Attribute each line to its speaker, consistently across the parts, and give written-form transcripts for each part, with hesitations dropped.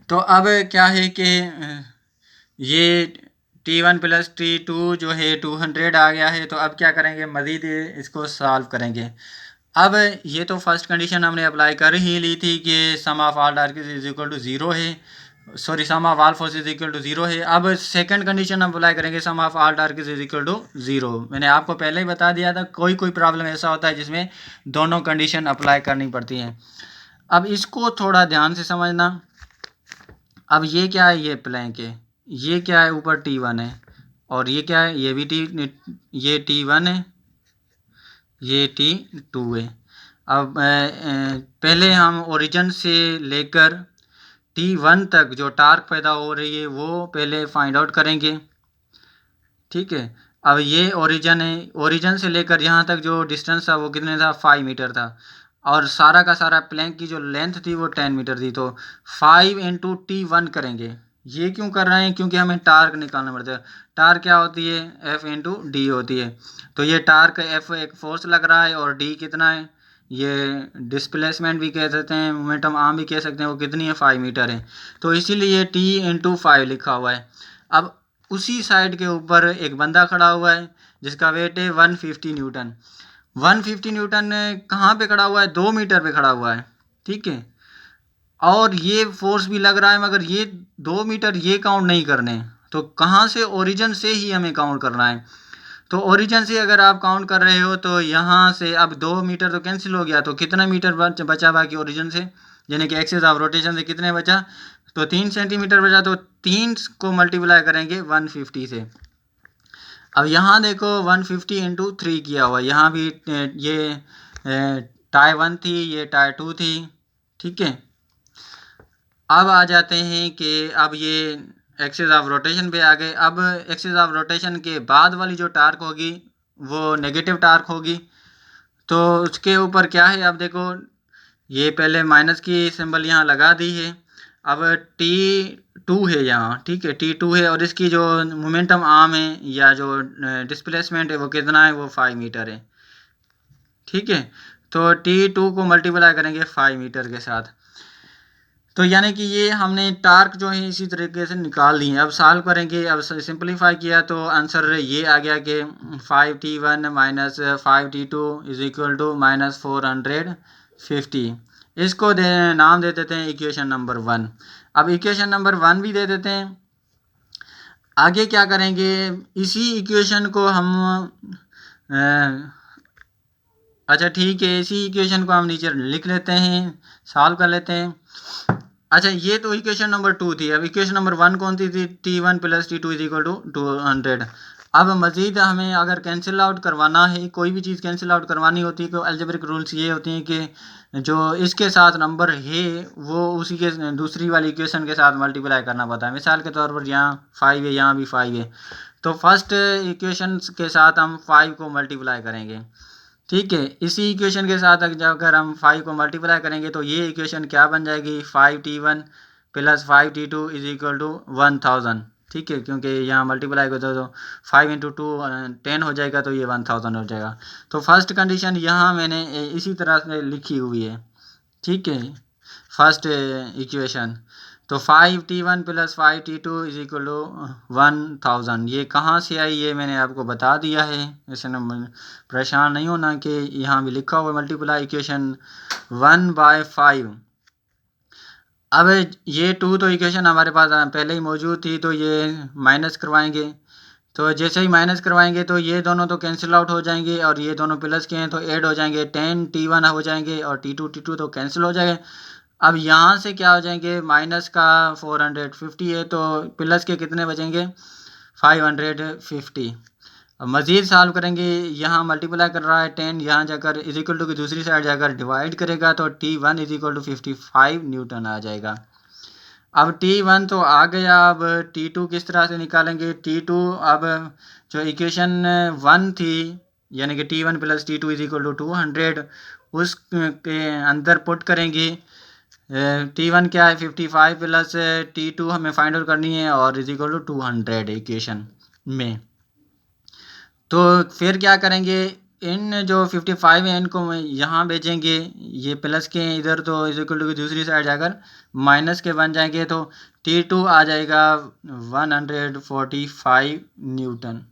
Speaker 1: तो अब क्या है कि ये T1 प्लस T2 जो है 200 आ गया है। तो अब क्या करेंगे, मज़ीद इसको सॉल्व करेंगे। अब ये तो फर्स्ट कंडीशन हमने अप्लाई कर ही ली थी कि sum of all targets is equal to zero है, sorry sum of all force is equal to zero है। अब सेकंड कंडीशन हम अप्लाई करेंगे, sum of all targets is equal to zero. मैंने आपको पहले ही बता दिया था, कोई कोई प्रॉब्लम ऐसा होता है जिसमें दोनों कंडीशन अप्लाई करनी पड़ती हैं। अब इसको थोड़ा ध्यान से समझना। अब ये क्या है, ये प्लैंक है, ये क्या है, ऊपर T1 है, और ये क्या है, ये भी ये T1 है, ये T2 है। अब पहले हम ओरिजिन से लेकर T1 तक जो टार्क पैदा हो रही है वो पहले फाइंड आउट करेंगे। ठीक है, अब ये ओरिजिन है, ओरिजिन से लेकर यहाँ तक जो डिस्टेंस था वो कितने था, 5 मीटर था, और सारा का सारा प्लैंक की जो लेंथ थी वो 10 मीटर थी। तो 5 इंटू T1 करेंगे। ये क्यों कर रहे हैं, क्योंकि हमें टार्क निकालना पड़ता है। टार्क क्या होती है, F इंटू डी होती है। तो ये टार्क F एक फोर्स लग रहा है, और D कितना है, ये डिस्प्लेसमेंट भी कह सकते हैं, मोमेंटम आर्म भी कह सकते हैं, वो कितनी है, 5 मीटर है। तो इसीलिए T इंटू 5 लिखा हुआ है। अब उसी साइड के ऊपर एक बंदा खड़ा हुआ है जिसका वेट है 150 न्यूटन। 150 न्यूटन कहाँ पे खड़ा हुआ है, 2 मीटर पे खड़ा हुआ है। ठीक है, और ये फोर्स भी लग रहा है, मगर ये 2 मीटर ये काउंट नहीं करने। तो कहाँ से, ओरिजिन से ही हमें काउंट करना है। तो ओरिजिन से अगर आप काउंट कर रहे हो तो यहाँ से अब 2 मीटर तो कैंसिल हो गया, तो कितना मीटर बचा बाकी ओरिजिन से, यानी कि एक्सिस ऑफ रोटेशन से कितने बचा, तो 3 सेंटीमीटर बचा। तो 3 को मल्टीप्लाई करेंगे 150 से। अब यहाँ देखो 150 इंटू 3 किया हुआ, यहाँ भी ये टाई 1 थी, ये टाई 2 थी। ठीक है, अब आ जाते हैं कि अब ये एक्सिस ऑफ रोटेशन पे आ गए। अब एक्सिस ऑफ रोटेशन के बाद वाली जो टार्क होगी वो नेगेटिव टार्क होगी। तो उसके ऊपर क्या है, अब देखो ये पहले माइनस की सिंबल यहाँ लगा दी है। अब T2 है यहाँ, ठीक है, T2 है, और इसकी जो मोमेंटम आर्म है या जो डिस्प्लेसमेंट है वो कितना है, वो 5 मीटर है। ठीक है, तो T2 को मल्टीप्लाई करेंगे 5 मीटर के साथ। तो यानी कि ये हमने टार्क जो है इसी तरीके से निकाल ली है। अब सॉल्व करेंगे, अब सिंपलीफाई किया तो आंसर ये आ गया कि 5T1 minus 5T2 is equal to minus 450। इसको नाम दे देते हैं इक्वेशन नंबर 1। अब इक्वेशन नंबर 1 भी दे देते हैं। आगे क्या करेंगे, इसी इक्वेशन को हम अच्छा ठीक है, इसी इक्वेशन को हम नीचे लिख लेते हैं, सॉल्व कर लेते हैं। अच्छा, ये तो इक्वेशन नंबर 2 थी। अब इक्वेशन नंबर 1 कौन सी थी, T1 plus T2 is equal to 200। अब मज़ीद हमें अगर कैंसिल आउट करवाना है, कोई भी चीज़ कैंसिल आउट करवानी होती है तो अलजेब्रिक रूल्स ये होते हैं कि जो इसके साथ नंबर है वो उसी के दूसरी वाली इक्वेशन के साथ मल्टीप्लाई करना पड़ता है। मिसाल के तौर पर यहाँ 5 है, यहाँ भी 5 है, तो फर्स्ट इक्वेशन के साथ हम 5 को मल्टीप्लाई करेंगे। ठीक है, इसी इक्वेशन के साथ अगर हम 5 को मल्टीप्लाई करेंगे तो ये इक्वेशन क्या बन जाएगी, 5T1 plus 5T2 is equal to 1000। ठीक है, क्योंकि यहाँ मल्टीप्लाई को तो 5 इंटू 2 10 हो जाएगा, तो ये 1000 हो जाएगा। तो फर्स्ट कंडीशन यहाँ मैंने इसी तरह से लिखी हुई है। ठीक है, फर्स्ट इक्वेशन, तो 5T1 plus 5T2 is equal to 1000। ये कहाँ से आई ये मैंने आपको बता दिया है, ऐसे न परेशान नहीं होना कि यहाँ भी लिखा हुआ मल्टीप्लाई इक्वेशन 1/5। अब ये 2 तो इक्वेशन हमारे पास पहले ही मौजूद थी, तो ये माइनस करवाएंगे। तो जैसे ही माइनस करवाएंगे तो ये दोनों तो कैंसिल आउट हो जाएंगे, और ये दोनों प्लस के हैं तो ऐड हो जाएंगे, 10T1 हो जाएंगे, और T2 तो कैंसिल हो जाएंगे। अब यहाँ से क्या हो जाएंगे, माइनस का 450 है, तो प्लस के कितने बचेंगे, 550। अब मज़ीद सॉल्व करेंगे, यहाँ मल्टीप्लाई कर रहा है 10, यहाँ जाकर इज इक्वल टू की दूसरी साइड जाकर डिवाइड करेगा तो T1 is equal to 55 newton आ जाएगा। अब T1 तो आ गया, अब T2 किस तरह से निकालेंगे, T2 अब जो इक्वेशन 1 थी, यानी कि T1 plus T2 is equal to 200, उसके अंदर पुट करेंगे। T1 क्या है, 55 प्लस T2 हमें फाइंड आउट करनी है, और इज इक्वल टू 200 इक्वेशन में। तो फिर क्या करेंगे, इन जो 55 है इनको यहाँ भेजेंगे, ये प्लस के इधर तो इज इक्वल टू दूसरी साइड जाकर माइनस के बन जाएंगे, तो T2 आ जाएगा 145 न्यूटन।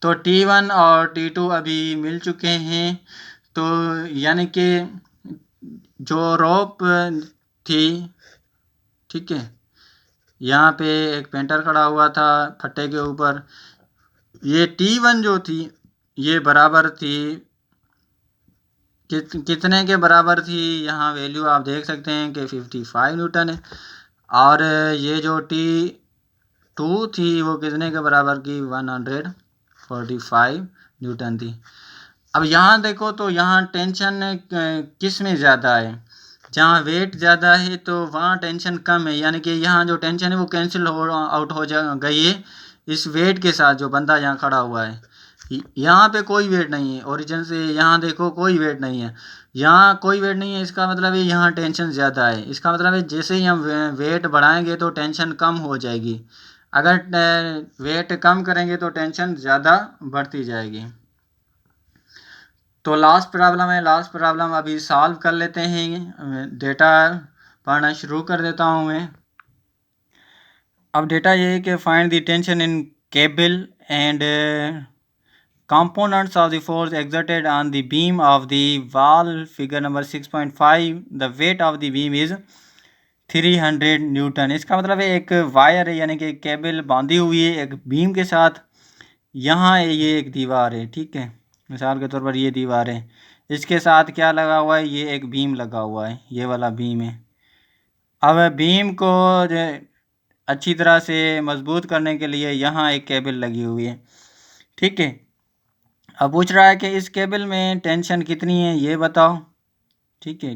Speaker 1: तो T1 और T2 अभी मिल चुके हैं। तो यानी कि जो रोप थी, ठीक है, यहाँ पे एक पेंटर खड़ा हुआ था फट्टे के ऊपर, ये T1 जो थी ये बराबर थी कितने के बराबर थी, यहाँ वैल्यू आप देख सकते हैं कि 55 न्यूटन है। और ये जो T2 थी वो कितने के बराबर की 145 न्यूटन थी। अब यहाँ देखो तो यहाँ टेंशन किस में ज़्यादा है, जहाँ वेट ज़्यादा है तो वहाँ टेंशन कम है, यानी कि यहाँ जो टेंशन है वो कैंसिल आउट हो जा गई है इस वेट के साथ, जो बंदा यहाँ खड़ा हुआ है यहाँ पे कोई वेट नहीं है, ओरिजिन से यहाँ देखो कोई वेट नहीं है, यहाँ कोई वेट नहीं है, इसका मतलब है यहाँ टेंशन ज़्यादा है। इसका मतलब है जैसे ही हम वेट बढ़ाएंगे तो टेंशन कम हो जाएगी, अगर वेट कम करेंगे तो टेंशन ज़्यादा बढ़ती जाएगी। तो लास्ट प्रॉब्लम है, लास्ट प्रॉब्लम अभी सॉल्व कर लेते हैं। डेटा पढ़ना शुरू कर देता हूँ मैं। अब डेटा ये है कि find the tension in cable and components of the force exerted on the beam of the wall, figure number 6.5. the weight of the beam is 300 Newton. इसका मतलब है एक वायर है, यानी कि केबल बांधी हुई है एक बीम के साथ, यहाँ ये एक दीवार है, ठीक है, मिसाल के तौर पर ये दीवार है, इसके साथ क्या लगा हुआ है, ये एक बीम लगा हुआ है, ये वाला बीम है। अब बीम को अच्छी तरह से मजबूत करने के लिए यहाँ एक केबल लगी हुई है, ठीक है। अब पूछ रहा है कि इस केबल में टेंशन कितनी है ये बताओ, ठीक है,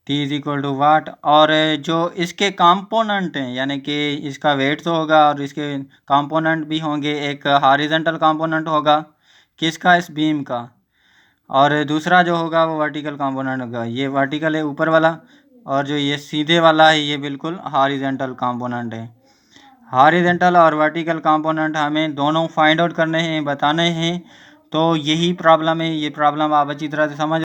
Speaker 1: T इज इक्वल टू वाट। और जो इसके कंपोनेंट हैं, यानी कि इसका वेट तो होगा और इसके कंपोनेंट भी होंगे, एक हॉरिजॉन्टल कंपोनेंट होगा किसका, इस बीम का, और दूसरा जो होगा वो वर्टिकल कंपोनेंट होगा, ये वर्टिकल है ऊपर वाला, और जो ये सीधे वाला है ये बिल्कुल हॉरिजॉन्टल कंपोनेंट है। हॉरिजॉन्टल और वर्टिकल कंपोनेंट हमें दोनों फाइंड आउट करने हैं, बताने हैं। तो यही प्रॉब्लम है, ये प्रॉब्लम आप अच्छी तरह से समझ